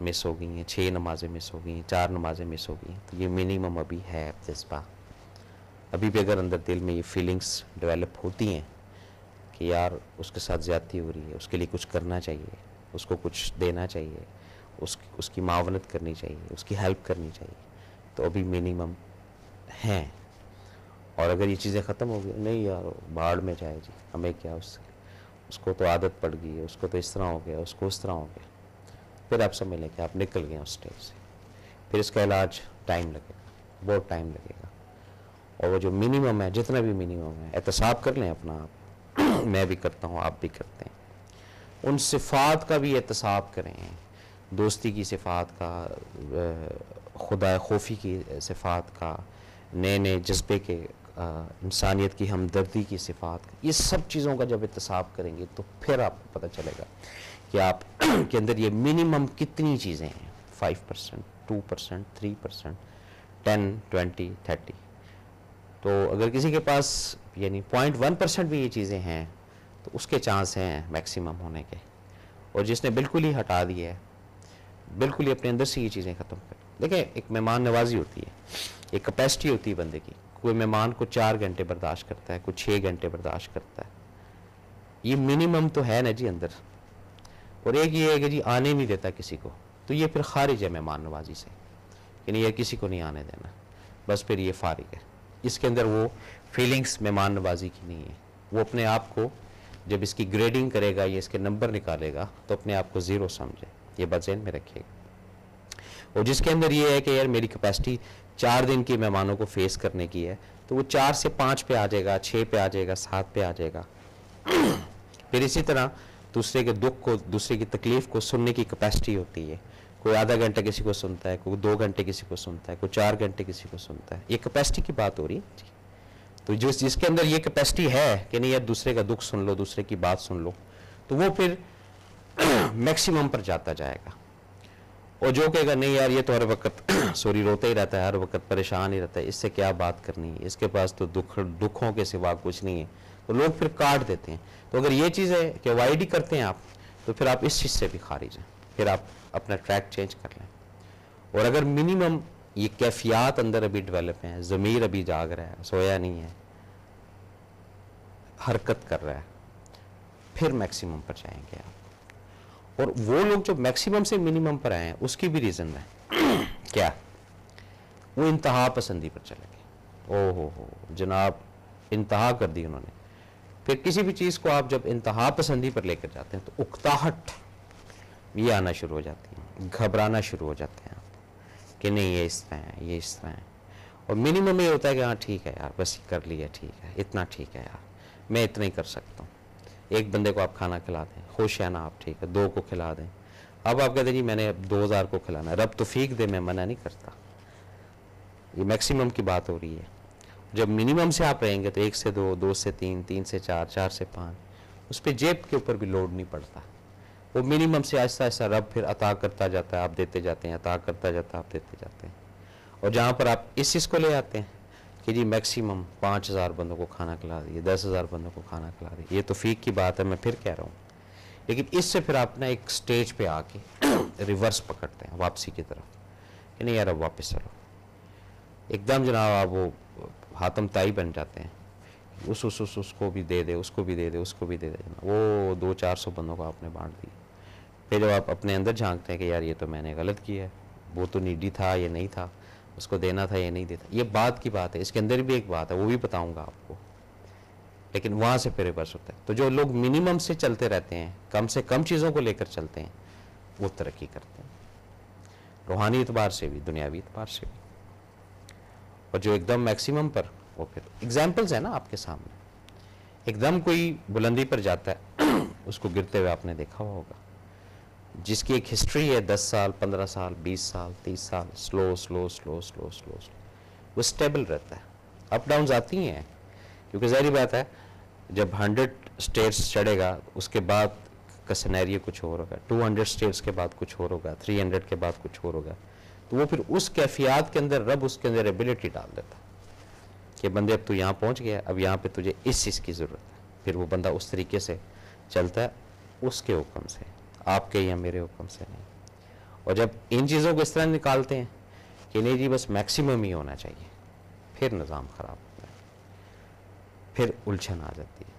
مس ہو گئی ہیں, 6 نمازیں مس ہو گئی ہیں, 4 نمازیں مس ہو گئی ہیں, تو یہ منیمم ابھی ہے جذبہ. ابھی بھی اگر اندر دل میں یہ فیلنگس ڈیولپ ہوتی ہیں کہ یار اس کے ساتھ زیادتی ہو رہی ہے, اس کے لیے کچھ کرنا چاہیے, اس کو کچھ دینا چاہیے, اس کی معاونت کرنی چاہیے, اس کی ہیلپ کرنی چاہیے, تو ابھی منیمم ہیں. اور اگر یہ چیزیں ختم ہو گئی, نہیں یار بھاڑ میں جائے جی, ہمیں کیا اس سے, اس کو تو عادت پڑ گئی ہے, اس کو تو اس طرح ہو گیا, اس کو اس طرح ہو گیا, پھر آپ سمجھ لیں کہ آپ نکل گئے اس اسٹیج سے. پھر اس کا علاج ٹائم لگے گا, بہت ٹائم لگے گا. اور وہ جو منیمم ہے, جتنا بھی منیمم ہے, احتساب کر لیں اپنا آپ, میں بھی کرتا ہوں, آپ بھی کرتے ہیں. ان صفات کا بھی احتساب کریں, دوستی کی صفات کا, خدا خوفی کی صفات کا, نئے نئے جذبے کے, انسانیت کی ہمدردی کی صفات کا. یہ سب چیزوں کا جب احتساب کریں گے تو پھر آپ کو پتہ چلے گا کہ آپ کے اندر یہ منیمم کتنی چیزیں ہیں. 5%, 2%, 3%, 10, 20, 30. تو اگر کسی کے پاس یعنی 0.1% بھی یہ چیزیں ہیں تو اس کے چانس ہیں میکسیمم ہونے کے. اور جس نے بالکل ہی ہٹا دی ہے, بالکل ہی اپنے اندر سے یہ چیزیں ختم کر, دیکھیں ایک مہمان نوازی ہوتی ہے, ایک کیپیسٹی ہوتی ہے بندے کی. کوئی مہمان کو 4 گھنٹے برداشت کرتا ہے, کوئی 6 گھنٹے برداشت کرتا ہے. یہ منیمم تو ہے نا جی اندر. اور ایک یہ ہے کہ جی آنے نہیں دیتا کسی کو, تو یہ پھر خارج ہے مہمان نوازی سے, یعنی یہ کسی کو نہیں آنے دینا, بس پھر یہ فارغ ہے. اس کے اندر وہ فیلنگس مہمان نوازی کی نہیں ہے. وہ اپنے آپ کو جب اس کی گریڈنگ کرے گا یا اس کے نمبر نکالے گا تو اپنے آپ کو 0 سمجھے, یہ بات ذہن میں رکھیے گا. اور جس کے اندر یہ ہے کہ یار میری کیپیسٹی 4 دن کی مہمانوں کو فیس کرنے کی ہے, تو وہ 4 سے 5 پہ آ جائے گا, 6 پہ آ جائے گا, 7 پہ آ جائے گا. پھر اسی طرح دوسرے کے دکھ کو, دوسرے کی تکلیف کو سننے کی کیپیسٹی ہوتی ہے. کوئی آدھا گھنٹہ کسی کو سنتا ہے, کوئی 2 گھنٹے کسی کو سنتا ہے, کوئی 4 گھنٹے کسی کو سنتا ہے. یہ کیپیسٹی کی بات ہو رہی ہے جی. تو جس کے اندر یہ کیپیسٹی ہے کہ نہیں یار دوسرے کا دکھ سن لو, دوسرے کی بات سن لو, تو وہ پھر میکسیمم پر جاتا جائے گا. اور جو کہے گا نہیں یار یہ تو ہر وقت سوری روتا ہی رہتا ہے, ہر وقت پریشان ہی رہتا ہے, اس سے کیا بات کرنی ہے, اس کے پاس تو دکھوں کے سوا کچھ نہیں ہے, تو لوگ پھر کاٹ دیتے ہیں. تو اگر یہ چیز ہے کہ اوائڈ ہی کرتے ہیں آپ, تو پھر آپ اس چیز سے بھی خارج ہیں, پھر آپ اپنا ٹریک چینج کر لیں. اور اگر منیمم یہ کیفیات اندر ابھی ڈیولپ ہیں, ضمیر ابھی جاگ رہا ہے, سویا نہیں ہے, حرکت کر رہا ہے, پھر میکسیمم پر جائیں گے آپ. اور وہ لوگ جو میکسیمم سے منیمم پر آئے ہیں اس کی بھی ریزن ہے کیا, وہ انتہا پسندی پر چلے گئے. او ہو جناب, انتہا کر دی انہوں نے. پھر کسی بھی چیز کو آپ جب انتہا پسندی پر لے کر جاتے ہیں تو اکتاہٹ یہ آنا شروع ہو جاتی ہے, گھبرانا شروع ہو جاتے ہیں آپ کہ نہیں یہ اس طرح ہے, یہ اس طرح ہے. اور منیمم یہ ہوتا ہے کہ ہاں ٹھیک ہے یار, بس کر لیا, ٹھیک ہے, اتنا ٹھیک ہے یار, میں اتنا ہی کر سکتا ہوں. ایک بندے کو آپ کھانا کھلا دیں, خوش ہے نا آپ, ٹھیک ہے, 2 کو کھلا دیں. اب آپ کہتے ہیں جی میں نے 2000 کو کھلانا ہے, رب توفیق دے, میں منع نہیں کرتا. یہ میکسیمم کی بات ہو رہی ہے. جب منیمم سے آپ رہیں گے تو 1 سے 2, 2 سے 3, 3 سے 4, 4 سے 5, اس پہ جیب کے اوپر بھی لوڈ نہیں پڑتا. وہ منیمم سے آہستہ آہستہ رب پھر عطا کرتا جاتا ہے, آپ دیتے جاتے ہیں, عطا کرتا جاتا ہے, آپ دیتے جاتے ہیں. اور جہاں پر آپ اس چیز کو لے آتے ہیں کہ جی میکسیمم 5000 بندوں کو کھانا کھلا دیے, 10000 بندوں کو کھانا کھلا دیے, یہ توفیق کی بات ہے, میں پھر کہہ رہا ہوں. لیکن اس سے پھر آپ نا ایک سٹیج پہ آ کے ریورس پکڑتے ہیں واپسی کی طرف کہ نہیں یار اب واپس چلو. ایک دم جناب آپ وہ حاتم تائی بن جاتے ہیں, اس کو بھی دے دے, اس کو بھی دے دے, اس کو بھی دے دے. وہ 200-400 بندوں کو آپ نے بانٹ دی. پھر جب آپ اپنے اندر جھانکتے ہیں کہ یار یہ تو میں نے غلط کیا ہے, وہ تو نیڈی تھا, یہ نہیں تھا, اس کو دینا تھا, یہ نہیں دیتا. یہ بات کی بات ہے, اس کے اندر بھی ایک بات ہے, وہ بھی بتاؤں گا آپ کو. لیکن وہاں سے پھر ریورس ہوتا ہے. تو جو لوگ منیمم سے چلتے رہتے ہیں, کم سے کم چیزوں کو لے کر چلتے ہیں, وہ ترقی کرتے ہیں, روحانی اعتبار سے بھی, دنیاوی اعتبار سے بھی. اور جو ایک دم میکسیمم پر, وہ پھر ایگزامپلز ہیں نا آپ کے سامنے. ایک دم کوئی بلندی پر جاتا ہے, اس کو گرتے ہوئے آپ نے دیکھا ہوا ہوگا, جس کی ایک ہسٹری ہے 10 سال, 15 سال, 20 سال, 30 سال, سلو, وہ سٹیبل رہتا ہے. اپ ڈاؤنز آتی ہیں, کیونکہ ظاہری بات ہے جب 100 اسٹیٹس چڑھے گا اس کے بعد کا سینیریو کچھ اور ہوگا, 200 اسٹیٹس کے بعد کچھ اور ہوگا, 300 کے بعد کچھ اور ہوگا. تو وہ پھر اس کیفیات کے اندر رب اس کے اندر ایبلٹی ڈال دیتا کہ بندے اب تو یہاں پہنچ گیا, اب یہاں پہ تجھے اس چیز کی ضرورت ہے. پھر وہ بندہ اس طریقے سے چلتا ہے, اس کے حکم سے, آپ کے یا میرے حکم سے نہیں. اور جب ان چیزوں کو اس طرح نکالتے ہیں کہ نہیں جی بس میکسیمم ہی ہونا چاہیے، پھر نظام خراب ہوتا ہے، پھر الجھن آ جاتی ہے۔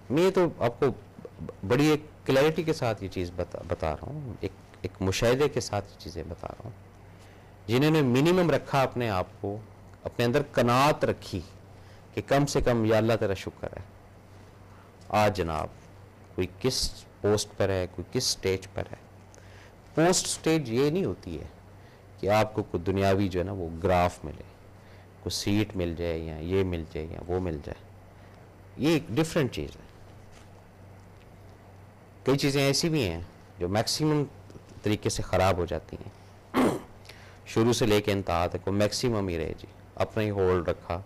میں تو آپ کو بڑی ایک کلیئرٹی کے ساتھ یہ چیز بتا رہا ہوں، ایک مشاہدے کے ساتھ یہ چیزیں بتا رہا ہوں۔ جنہوں نے منیمم رکھا اپنے آپ کو، اپنے اندر قناعت رکھی کہ کم سے کم یا اللہ تیرا شکر ہے، آج جناب کوئی کس پوسٹ پر ہے، کوئی کس سٹیج پر ہے۔ پوسٹ سٹیج یہ نہیں ہوتی ہے کہ آپ کو کوئی دنیاوی جو ہے نا وہ گراف ملے، کوئی سیٹ مل جائے یا یہ مل جائے یا وہ مل جائے، یہ ایک ڈیفرنٹ چیز ہے۔ کئی چیزیں ایسی بھی ہیں جو میکسیمم طریقے سے خراب ہو جاتی ہیں، شروع سے لے کے انتہا تک وہ میکسیمم ہی رہے جی، اپنا ہی ہولڈ رکھا۔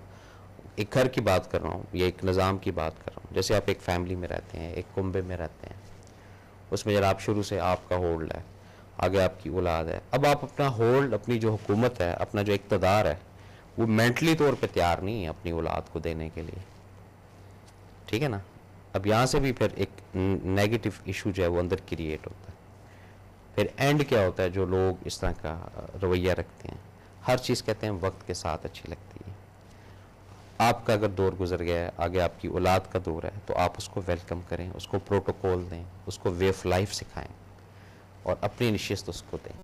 ایک گھر کی بات کر رہا ہوں یا ایک نظام کی بات کر رہا ہوں، جیسے آپ ایک فیملی میں رہتے ہیں، ایک کنبے میں رہتے ہیں، اس میں جب شروع سے آپ کا ہولڈ ہے، آگے آپ کی اولاد ہے، اب آپ اپنا ہولڈ، اپنی جو حکومت ہے، اپنا جو اقتدار ہے، وہ مینٹلی طور پہ تیار نہیں ہے اپنی اولاد کو دینے کے لیے، ٹھیک ہے نا۔ اب یہاں سے بھی پھر ایک نیگیٹو ایشو جو ہے وہ اندر کریٹ ہوتا ہے۔ پھر اینڈ کیا ہوتا ہے، جو لوگ اس طرح کا رویہ رکھتے ہیں، ہر چیز کہتے ہیں وقت کے ساتھ اچھی لگتی ہے۔ آپ کا اگر دور گزر گیا ہے، آگے آپ کی اولاد کا دور ہے، تو آپ اس کو ویلکم کریں، اس کو پروٹوکول دیں، اس کو وے آف لائف سکھائیں اور اپنی نشست اس کو دیں۔